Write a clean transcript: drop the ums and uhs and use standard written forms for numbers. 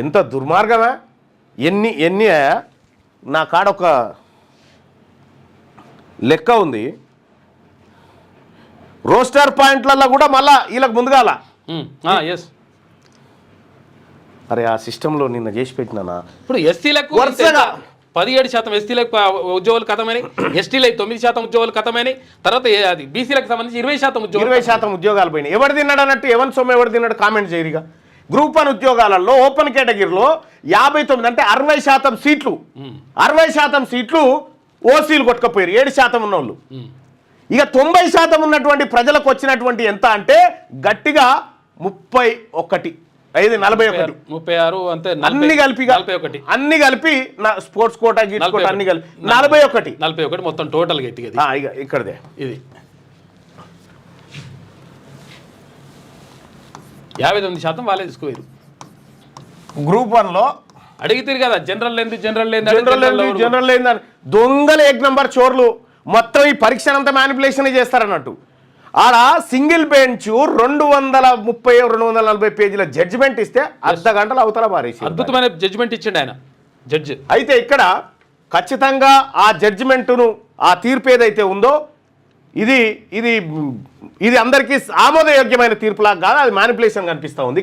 ఎంత దుర్మార్గమా ఎన్ని నా కాడ ఒక లెక్క ఉంది. రోస్టర్ పాయింట్లలో కూడా మళ్ళా వీళ్ళకి ముందుగాల ఎస్ అరే ఆ సిస్టంలో నిన్న చేసి పెట్టినానా. ఇప్పుడు ఎస్సీలకు 17% ఎస్టీలకు ఉద్యోగులు కథమని, ఎస్టీలకు 9% ఉద్యోగులు కథమని, తర్వాత అది బీసీలకు సంబంధించి 20% ఉద్యోగాలు పోయినాయి. ఎవరు తిన్నాడు అన్నట్టు ఎవరి సొమ్ము ఎవరు తిన్నాడు కామెంట్ చేయరిగా. గ్రూప్ 1 ఉద్యోగాలలో ఓపెన్ కేటగిరీలో 59 అంటే 60% సీట్లు 60% సీట్లు ఓసీలు కొట్టుకపోయారు 7% ఉన్నోళ్ళు. ఇక 90% ఉన్నటువంటి ప్రజలకు వచ్చినటువంటి ఎంత అంటే గట్టిగా 31 41 అంతే అన్ని కలిపి స్పోర్ట్స్ కోటా గిట్స్ కోటా అన్ని కలిపి 41 మొత్తం టోటల్ గా ఇక్కడదే ఇది 59% వాళ్ళే తీసుకోరు. గ్రూప్ 1లో అడిగితే కదా జనరల్ లేని దొంగల 1 నంబర్ చోర్లు మొత్తం ఈ పరీక్షనంతా మ్యానిపులేషన్ చేస్తారన్నట్టు. ఆడ సింగిల్ బెంచ్ 230-240 పేజీల జడ్జిమెంట్ ఇస్తే అర్ధ గంటలు అవతల పారేసి అద్భుతమైన జడ్జిమెంట్ ఇచ్చిండు ఆయన జడ్జి. అయితే ఇక్కడ ఖచ్చితంగా ఆ జడ్జిమెంటును ఆ తీర్పు ఏదైతే ఉందో ఇది అందరికీ ఆమోదయోగ్యమైన తీర్పులాగా కాదు, అది మ్యానిపులేషన్ కనిపిస్తూ ఉంది.